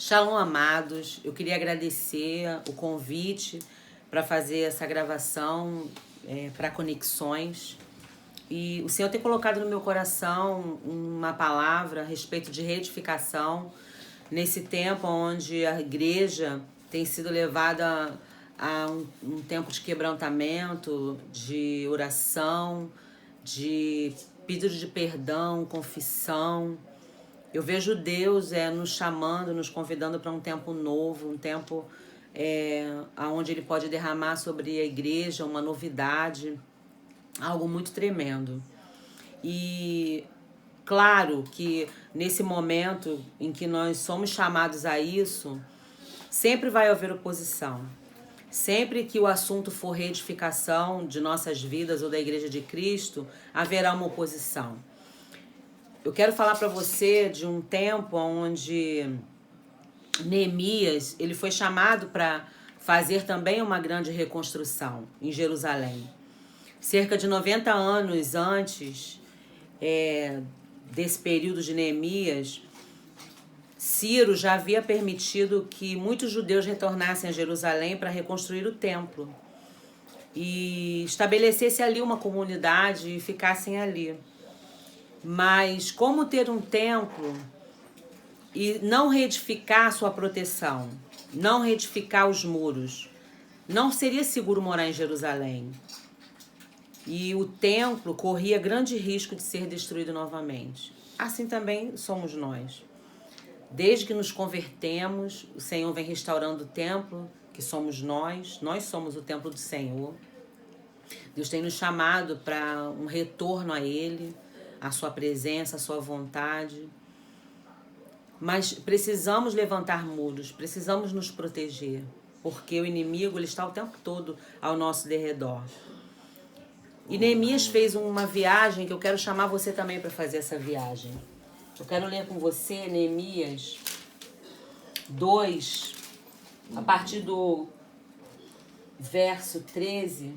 Shalom, amados. Eu queria agradecer o convite para fazer essa gravação para Conexões. E o Senhor tem colocado no meu coração uma palavra a respeito de reedificação nesse tempo onde a igreja tem sido levada a um tempo de quebrantamento, de oração, de pedido de perdão, confissão. Eu vejo Deus nos chamando, nos convidando para um tempo novo, um tempo onde Ele pode derramar sobre a igreja uma novidade, algo muito tremendo. E claro que nesse momento em que nós somos chamados a isso, sempre vai haver oposição. Sempre que o assunto for reedificação de nossas vidas ou da Igreja de Cristo, haverá uma oposição. Eu quero falar para você de um tempo onde Neemias ele foi chamado para fazer também uma grande reconstrução em Jerusalém. Cerca de 90 anos antes desse período de Neemias, Ciro já havia permitido que muitos judeus retornassem a Jerusalém para reconstruir o templo e estabelecesse ali uma comunidade e ficassem ali. Mas como ter um templo e não reedificar sua proteção, não reedificar os muros? Não seria seguro morar em Jerusalém. E o templo corria grande risco de ser destruído novamente. Assim também somos nós. Desde que nos convertemos, o Senhor vem restaurando o templo, que somos nós. Nós somos o templo do Senhor. Deus tem nos chamado para um retorno a Ele, a sua presença, a sua vontade. Mas precisamos levantar muros, precisamos nos proteger, porque o inimigo ele está o tempo todo ao nosso derredor. E Neemias fez uma viagem que eu quero chamar você também para fazer essa viagem. Eu quero ler com você Neemias 2, a partir do verso 13.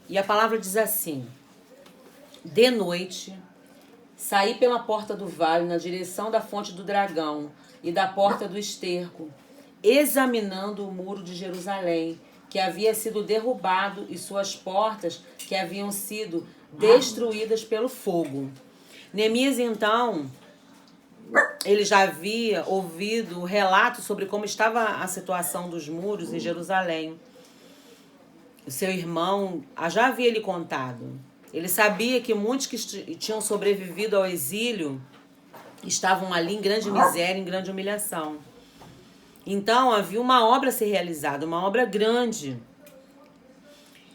E a palavra diz assim: de noite, saí pela porta do vale na direção da fonte do dragão e da porta do esterco, examinando o muro de Jerusalém, que havia sido derrubado, e suas portas que haviam sido destruídas pelo fogo. Neemias, então, ele já havia ouvido o relato sobre como estava a situação dos muros em Jerusalém. O seu irmão já havia lhe contado. Ele sabia que muitos que tinham sobrevivido ao exílio estavam ali em grande miséria, em grande humilhação. Então havia uma obra a ser realizada, uma obra grande.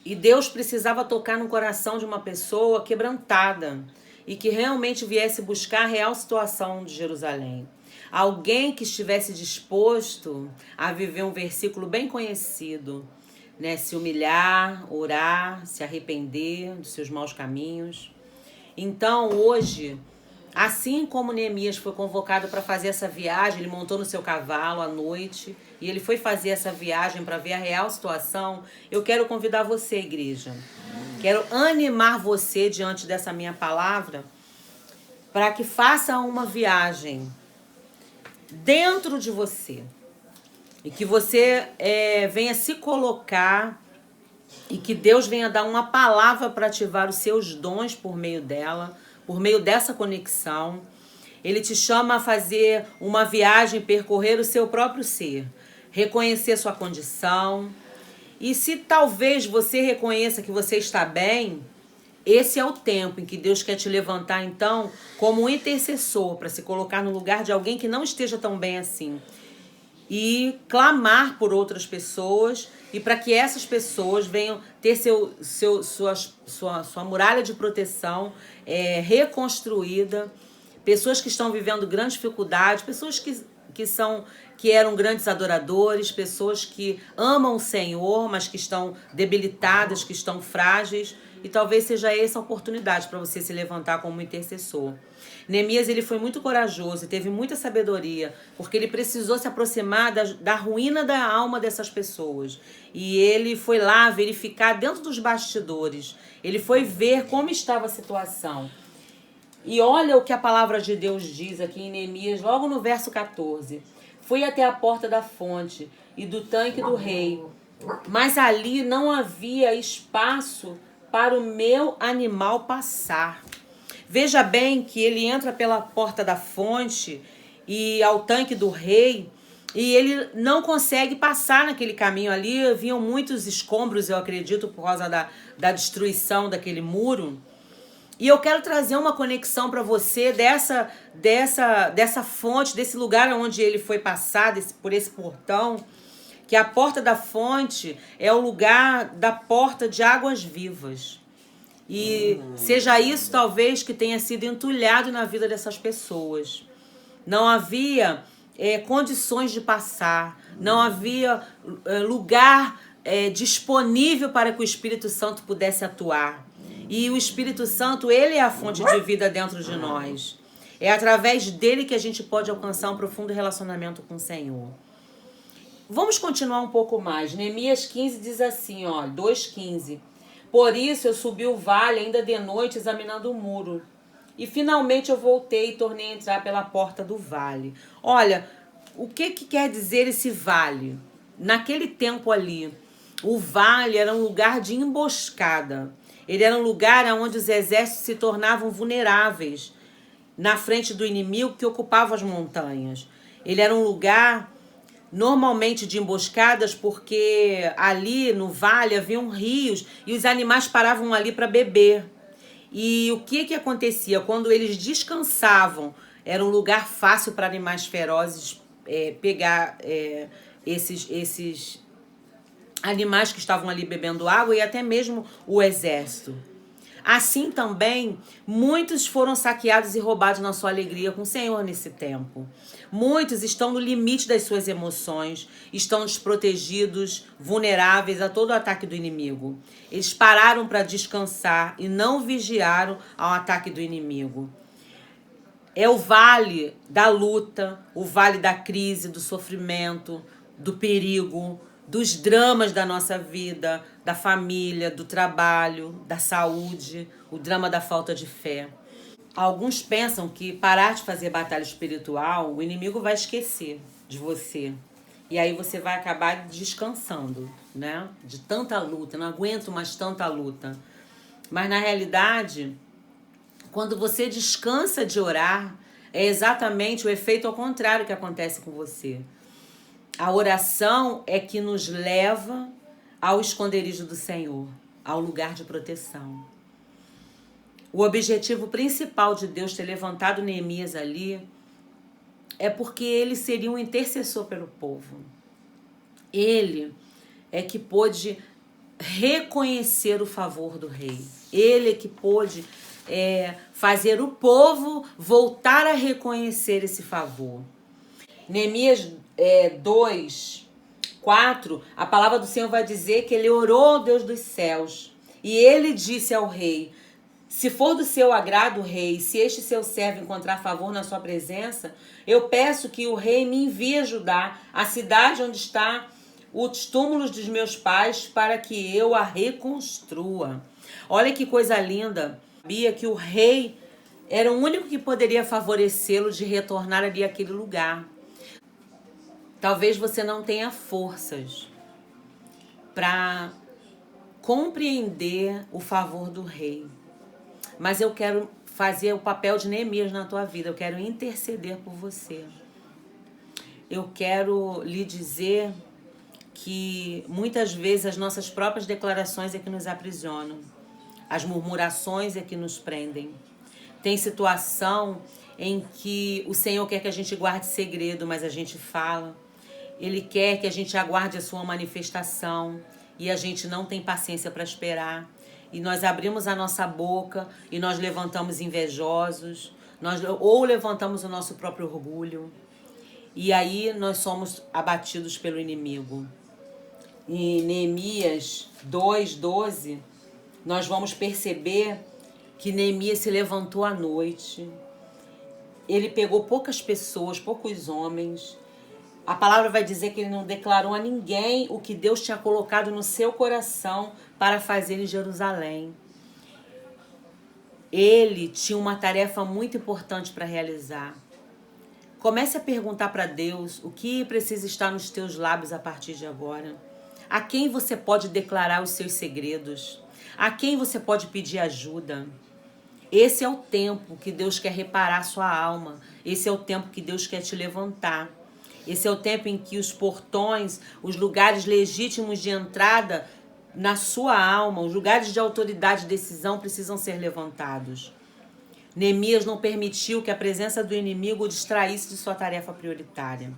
E Deus precisava tocar no coração de uma pessoa quebrantada e que realmente viesse buscar a real situação de Jerusalém. Alguém que estivesse disposto a viver um versículo bem conhecido, né? Se humilhar, orar, se arrepender dos seus maus caminhos. Então hoje, assim como Neemias foi convocado para fazer essa viagem, ele montou no seu cavalo à noite e ele foi fazer essa viagem para ver a real situação, eu quero convidar você, igreja. Quero animar você diante dessa minha palavra para que faça uma viagem dentro de você. E que você venha se colocar e que Deus venha dar uma palavra para ativar os seus dons por meio dela, por meio dessa conexão. Ele te chama a fazer uma viagem, percorrer o seu próprio ser, reconhecer sua condição. E se talvez você reconheça que você está bem, esse é o tempo em que Deus quer te levantar, então, como um intercessor, para se colocar no lugar de alguém que não esteja tão bem assim. E clamar por outras pessoas e para que essas pessoas venham ter sua muralha de proteção reconstruída. Pessoas que estão vivendo grande dificuldade, pessoas que eram grandes adoradores, pessoas que amam o Senhor, mas que estão debilitadas, que estão frágeis. E talvez seja essa a oportunidade para você se levantar como intercessor. Neemias ele foi muito corajoso e teve muita sabedoria, porque ele precisou se aproximar da ruína da alma dessas pessoas. E ele foi lá verificar dentro dos bastidores. Ele foi ver como estava a situação. E olha o que a palavra de Deus diz aqui em Neemias, logo no verso 14. Fui até a porta da fonte e do tanque do rei, mas ali não havia espaço para o meu animal passar. Veja bem que ele entra pela porta da fonte e ao tanque do rei, e ele não consegue passar naquele caminho ali. Haviam muitos escombros, eu acredito, por causa da destruição daquele muro. E eu quero trazer uma conexão para você dessa fonte, desse lugar onde ele foi passar, por esse portão, que a porta da fonte é o lugar da porta de águas vivas. E seja isso talvez que tenha sido entulhado na vida dessas pessoas. Não havia condições de passar, não havia lugar disponível para que o Espírito Santo pudesse atuar. E o Espírito Santo, ele é a fonte de vida dentro de nós. É através dele que a gente pode alcançar um profundo relacionamento com o Senhor. Vamos continuar um pouco mais. Neemias 15 diz assim, ó, 2:15. Por isso eu subi o vale ainda de noite examinando o muro. E finalmente eu voltei e tornei a entrar pela porta do vale. Olha, o que quer dizer esse vale? Naquele tempo ali, o vale era um lugar de emboscada. Ele era um lugar onde os exércitos se tornavam vulneráveis na frente do inimigo que ocupava as montanhas. Ele era um lugar normalmente de emboscadas, porque ali no vale haviam rios e os animais paravam ali para beber. E o que acontecia? Quando eles descansavam, era um lugar fácil para animais ferozes pegar esses animais que estavam ali bebendo água e até mesmo o exército. Assim também, muitos foram saqueados e roubados na sua alegria com o Senhor nesse tempo. Muitos estão no limite das suas emoções, estão desprotegidos, vulneráveis a todo o ataque do inimigo. Eles pararam para descansar e não vigiaram ao ataque do inimigo. É o vale da luta, o vale da crise, do sofrimento, do perigo, dos dramas da nossa vida, da família, do trabalho, da saúde, o drama da falta de fé. Alguns pensam que parar de fazer batalha espiritual, o inimigo vai esquecer de você. E aí você vai acabar descansando, né? De tanta luta, não aguento mais tanta luta. Mas na realidade, quando você descansa de orar, é exatamente o efeito ao contrário que acontece com você. A oração é que nos leva ao esconderijo do Senhor, ao lugar de proteção. O objetivo principal de Deus ter levantado Neemias ali é porque ele seria um intercessor pelo povo. Ele é que pôde reconhecer o favor do rei. Ele é que pôde fazer o povo voltar a reconhecer esse favor. Neemias 2:4, a palavra do Senhor vai dizer que ele orou ao Deus dos céus. E ele disse ao rei: se for do seu agrado, rei, se este seu servo encontrar favor na sua presença, eu peço que o rei me envie ajudar a cidade onde está os túmulos dos meus pais, para que eu a reconstrua. Olha que coisa linda. Sabia que o rei era o único que poderia favorecê-lo de retornar ali àquele lugar. Talvez você não tenha forças para compreender o favor do rei. Mas eu quero fazer o papel de Neemias na tua vida. Eu quero interceder por você. Eu quero lhe dizer que muitas vezes as nossas próprias declarações é que nos aprisionam. As murmurações é que nos prendem. Tem situação em que o Senhor quer que a gente guarde segredo, mas a gente fala. Ele quer que a gente aguarde a sua manifestação e a gente não tem paciência para esperar. E nós abrimos a nossa boca e nós levantamos invejosos, ou levantamos o nosso próprio orgulho. E aí nós somos abatidos pelo inimigo. Em Neemias 2:12, nós vamos perceber que Neemias se levantou à noite. Ele pegou poucas pessoas, poucos homens. A palavra vai dizer que ele não declarou a ninguém o que Deus tinha colocado no seu coração para fazer em Jerusalém. Ele tinha uma tarefa muito importante para realizar. Comece a perguntar para Deus o que precisa estar nos teus lábios a partir de agora. A quem você pode declarar os seus segredos? A quem você pode pedir ajuda? Esse é o tempo que Deus quer reparar sua alma. Esse é o tempo que Deus quer te levantar. Esse é o tempo em que os portões, os lugares legítimos de entrada na sua alma, os lugares de autoridade e decisão precisam ser levantados. Neemias não permitiu que a presença do inimigo o distraísse de sua tarefa prioritária.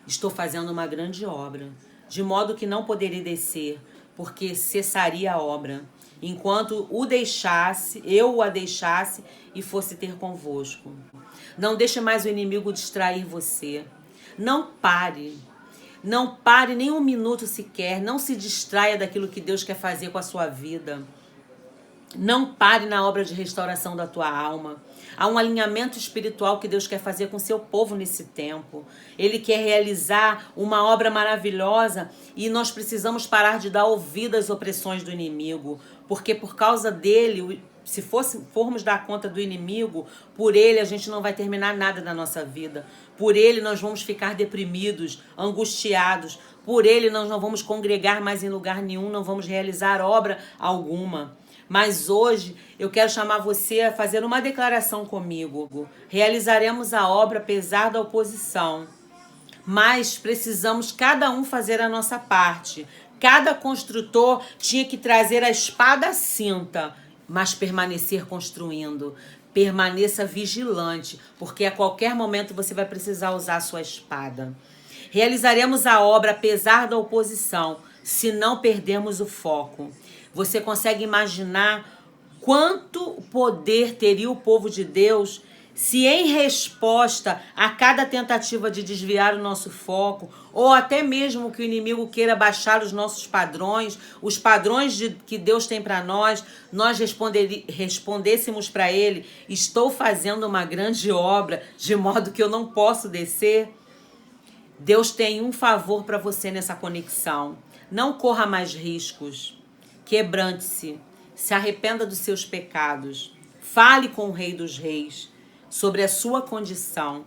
Estou fazendo uma grande obra, de modo que não poderia descer, porque cessaria a obra, enquanto eu o deixasse e fosse ter convosco. Não deixe mais o inimigo distrair você. Não pare nem um minuto sequer, não se distraia daquilo que Deus quer fazer com a sua vida. Não pare na obra de restauração da tua alma. Há um alinhamento espiritual que Deus quer fazer com seu povo nesse tempo. Ele quer realizar uma obra maravilhosa e nós precisamos parar de dar ouvido às opressões do inimigo, porque por causa dele, se formos dar conta do inimigo, por ele a gente não vai terminar nada na nossa vida. Por ele nós vamos ficar deprimidos, angustiados. Por ele nós não vamos congregar mais em lugar nenhum, não vamos realizar obra alguma. Mas hoje eu quero chamar você a fazer uma declaração comigo. Realizaremos a obra apesar da oposição. Mas precisamos cada um fazer a nossa parte. Cada construtor tinha que trazer a espada à cinta, mas permanecer construindo. Permaneça vigilante, porque a qualquer momento você vai precisar usar a sua espada. Realizaremos a obra apesar da oposição, se não perdermos o foco. Você consegue imaginar quanto poder teria o povo de Deus se, em resposta a cada tentativa de desviar o nosso foco, ou até mesmo que o inimigo queira baixar os nossos padrões, os padrões que Deus tem para nós respondêssemos para ele: estou fazendo uma grande obra, de modo que eu não posso descer? Deus tem um favor para você nessa conexão. Não corra mais riscos. Quebrante-se, se arrependa dos seus pecados, fale com o Rei dos Reis sobre a sua condição,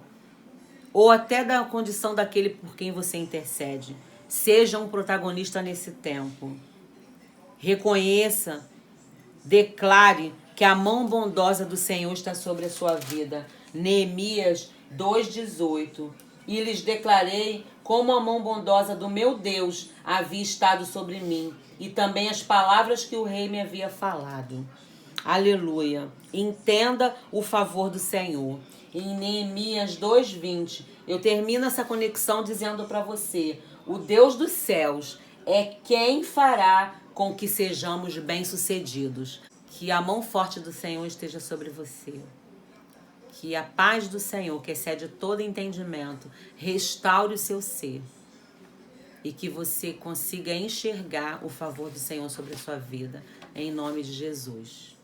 ou até da condição daquele por quem você intercede. Seja um protagonista nesse tempo. Reconheça, declare que a mão bondosa do Senhor está sobre a sua vida. Neemias 2,18. E lhes declarei como a mão bondosa do meu Deus havia estado sobre mim, e também as palavras que o rei me havia falado. Aleluia. Entenda o favor do Senhor. Em Neemias 2,20, eu termino essa conexão dizendo para você: o Deus dos céus é quem fará com que sejamos bem-sucedidos. Que a mão forte do Senhor esteja sobre você. Que a paz do Senhor, que excede todo entendimento, restaure o seu ser. E que você consiga enxergar o favor do Senhor sobre a sua vida. Em nome de Jesus.